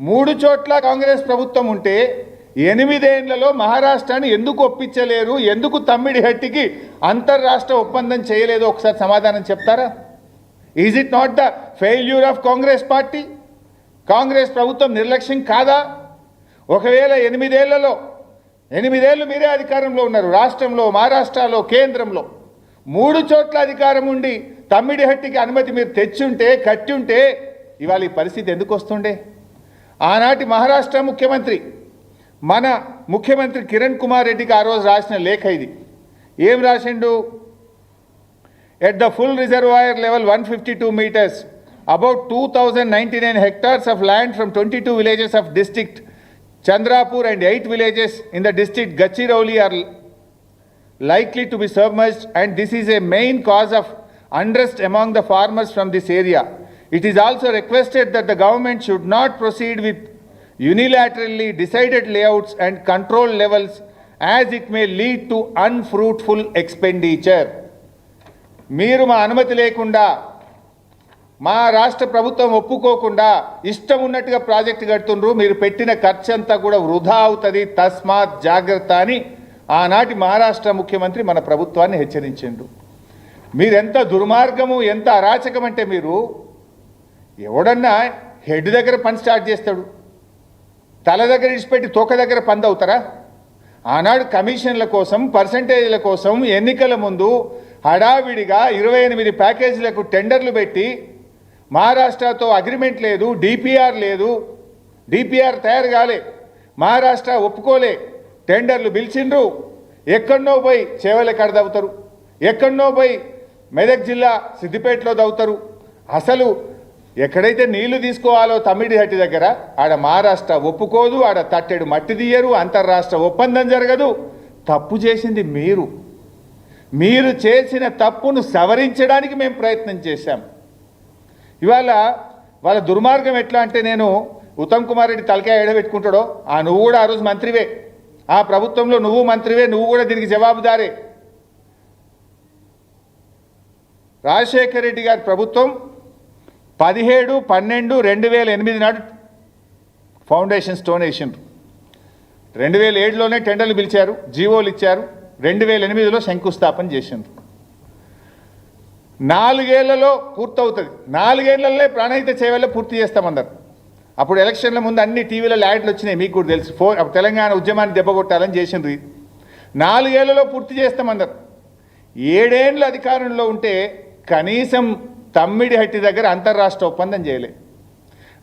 మూడు చోట్ల కాంగ్రెస్ ప్రభుత్వం ఉంటే 8 ఏళ్లలో మహారాష్ట్రాన్ని ఎందుకు ఒప్పించలేరు, ఎందుకు తమ్మిడిహట్టికి అంతర్రాష్ట్ర ఒప్పందం చేయలేదు? ఒకసారి సమాధానం చెప్తారా? Is it not the failure of Congress party? Congress ప్రభుత్వం నిర్లక్ష్యం కాదా? ఒకవేళ 8 ఏళ్లలో 8 ఏళ్ళు మీరే అధికారంలో ఉన్నారు, రాష్ట్రంలో, మహారాష్ట్రలో, కేంద్రంలో 3 చోట్ల అధికారం ఉండి తమ్మిడిహట్టికి అనుమతి మీరు తెచ్చుంటే, కట్టుంటే ఇవాళ ఈ పరిస్థితి ఎందుకు వస్తుండే? ఆనాటి మహారాష్ట్ర ముఖ్యమంత్రి మన ముఖ్యమంత్రి కిరణ్ కుమార్ రెడ్డికి ఆ రోజు రాసిన లేఖ ఇది. ఏం రాసిండు? At the full reservoir level 152 meters, about 2099 hectares of land from 22 villages of district Chandrapur and 8 villages in the district Gadchiroli are likely to be submerged, and this is a main cause of unrest among the farmers from this area. It is also requested that the government should not proceed with unilaterally decided layouts and control levels, as it may lead to unfruitful expenditure. మీరు మా అనుమతి లేకుండా, మా రాష్ట్ర ప్రభుత్వం ఒప్పుకోకుండా ఇష్టం ఉన్నట్టుగా ప్రాజెక్టు కడుతుండ్రు, మీరు పెట్టిన ఖర్చు అంతా కూడా వృధా అవుతుంది, తస్మాత్ జాగ్రత్త అని ఆనాటి మహారాష్ట్ర ముఖ్యమంత్రి మన ప్రభుత్వాన్ని హెచ్చరించిండు. మీరెంత దుర్మార్గము, ఎంత అరాచకం అంటే, మీరు ఎవడన్నా హెడ్ దగ్గర పని స్టార్ట్ చేస్తాడు, తల దగ్గర ఇచ్చిపెట్టి తోక దగ్గర పంది అవుతారా? ఆనాడు కమిషన్ల కోసం, పర్సంటేజ్ల కోసం ఎన్నికల ముందు హడావిడిగా 28 ప్యాకేజీలకు టెండర్లు పెట్టి, మహారాష్ట్రతో అగ్రిమెంట్ లేదు, డిపిఆర్ లేదు, డిపిఆర్ తయారు కాలే, మహారాష్ట్ర ఒప్పుకోలే, టెండర్లు పిలిచిండ్రు. ఎక్కడనో పోయి చేవలకాడ దవుతారు, ఎక్కడనో పోయి మెదక్ జిల్లా సిద్దిపేటలో దవుతారు. అసలు ఎక్కడైతే నీళ్లు తీసుకోవాలో తమ్మిడిహట్టి దగ్గర ఆడ మహారాష్ట్ర ఒప్పుకోదు, ఆడ తట్టెడు మట్టి తీయరు, అంతర్రాష్ట్ర ఒప్పందం జరగదు. తప్పు చేసింది మీరు. మీరు చేసిన తప్పును సవరించడానికి మేము ప్రయత్నం చేశాం. ఇవాళ వాళ్ళ దుర్మార్గం ఎట్లా అంటే, నేను ఉత్తమ్ కుమార్ రెడ్డి తలకాయ ఎడబెట్టుకుంటాడో, నువ్వు కూడా ఆ రోజు మంత్రివే, ఆ ప్రభుత్వంలో నువ్వు మంత్రివే, నువ్వు కూడా దీనికి జవాబుదారే. రాజశేఖర్ రెడ్డి గారి ప్రభుత్వం 17/12/2008 నాడు ఫౌండేషన్ స్టోన్ వేసిండ్రు. 2007లోనే టెండర్లు పిలిచారు, జీవోలు ఇచ్చారు, 2008లో శంకుస్థాపన చేసిండ్రు. 4 ఏళ్లలో పూర్తవుతుంది. 4 ఏళ్లలోనే ప్రాణహిత చేవల్లో పూర్తి చేస్తామన్నారు. అప్పుడు ఎలక్షన్ల ముందు అన్ని టీవీలలో యాడ్లు వచ్చినాయి, మీకు కూడా తెలుసు. తెలంగాణ ఉద్యమాన్ని దెబ్బకొట్టాలని చేసిండ్రు. 4 ఏళ్లలో పూర్తి చేస్తామన్నారు. 7 ఏళ్ళు అధికారంలో ఉంటే కనీసం తమ్మిడిహట్టి దగ్గర అంతర్రాష్ట్ర ఒప్పందం చేయలే.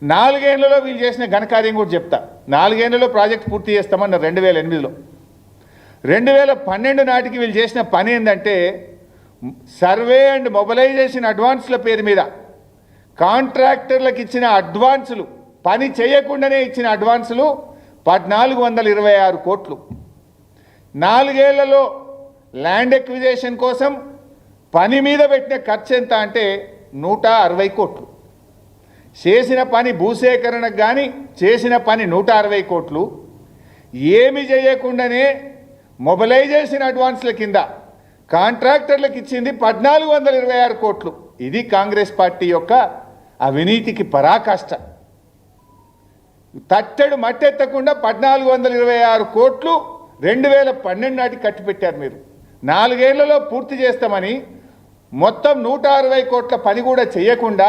4 ఏళ్లలో వీళ్ళు చేసిన ఘనకార్యం కూడా చెప్తా. 4 ఏళ్లలో ప్రాజెక్ట్ పూర్తి చేస్తామన్నారు 2008లో. 2012 నాటికి వీళ్ళు చేసిన పని ఏంటంటే, సర్వే అండ్ మొబిలైజేషన్ అడ్వాన్స్ల పేరు మీద కాంట్రాక్టర్లకు ఇచ్చిన అడ్వాన్సులు, పని చేయకుండానే ఇచ్చిన అడ్వాన్సులు 1426 కోట్లు. 4 ఏళ్లలో ల్యాండ్ ఎక్విజేషన్ కోసం పని మీద పెట్టిన ఖర్చు ఎంత అంటే 160 కోట్లు. చేసిన పని భూసేకరణకు కానీ చేసిన పని 160 కోట్లు. ఏమి చేయకుండానే మొబిలైజేషన్ అడ్వాన్స్ల కింద కాంట్రాక్టర్లకు ఇచ్చింది 1426 కోట్లు. ఇది కాంగ్రెస్ పార్టీ యొక్క అవినీతికి పరాకాష్ట. తట్టెడు మట్టెత్తకుండా 1426 కోట్లు 2012 నాటికి కట్టిపెట్టారు మీరు. 4 ఏళ్లలో పూర్తి చేస్తామని మొత్తం 160 కోట్ల పని కూడా చేయకుండా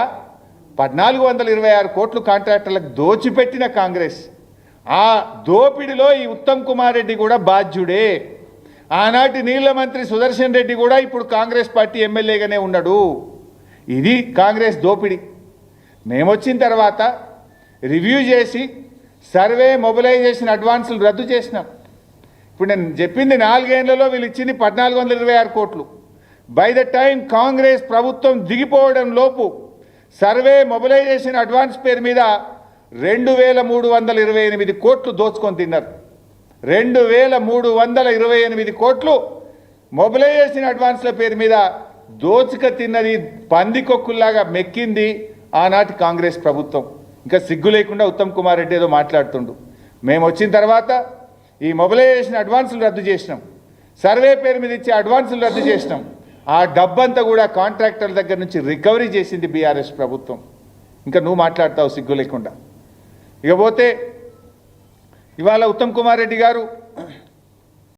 1426 కోట్లు కాంట్రాక్టర్లకు దోచిపెట్టిన కాంగ్రెస్. ఆ దోపిడిలో ఈ ఉత్తమ్ కుమార్ రెడ్డి కూడా బాధ్యుడే. ఆనాటి నీళ్ల మంత్రి సుదర్శన్ రెడ్డి కూడా ఇప్పుడు కాంగ్రెస్ పార్టీ ఎమ్మెల్యేగానే ఉన్నాడు. ఇది కాంగ్రెస్ దోపిడి. మేము వచ్చిన తర్వాత రివ్యూ చేసి సర్వే మొబిలైజేషన్ అడ్వాన్సులు రద్దు చేసినాం. ఇప్పుడు నేను చెప్పింది 4 ఏళ్లలో వీళ్ళు ఇచ్చింది 1426 కోట్లు. బై ద టైం కాంగ్రెస్ ప్రభుత్వం దిగిపోవడం లోపు సర్వే మొబిలైజేషన్ అడ్వాన్స్ పేరు మీద 2328 కోట్లు దోచుకొని తిన్నారు. 2328 కోట్లు మొబిలైజేషన్ అడ్వాన్స్ల పేరు మీద దోచుక తిన్నది, పందికొక్కుల్లాగా మెక్కింది ఆనాటి కాంగ్రెస్ ప్రభుత్వం. ఇంకా సిగ్గు లేకుండా ఉత్తమ్ కుమార్ రెడ్డి ఏదో మాట్లాడుతుండు. మేము వచ్చిన తర్వాత ఈ మొబిలైజేషన్ అడ్వాన్సులు రద్దు చేసినాం, సర్వే పేరు మీద ఇచ్చే అడ్వాన్సులు రద్దు చేసినాం. ఆ డబ్బంతా కూడా కాంట్రాక్టర్ల దగ్గర నుంచి రికవరీ చేసింది బీఆర్ఎస్ ప్రభుత్వం. ఇంకా నువ్వు మాట్లాడతావు సిగ్గు లేకుండా. ఇకపోతే ఇవాళ ఉత్తమ్ కుమార్ రెడ్డి గారు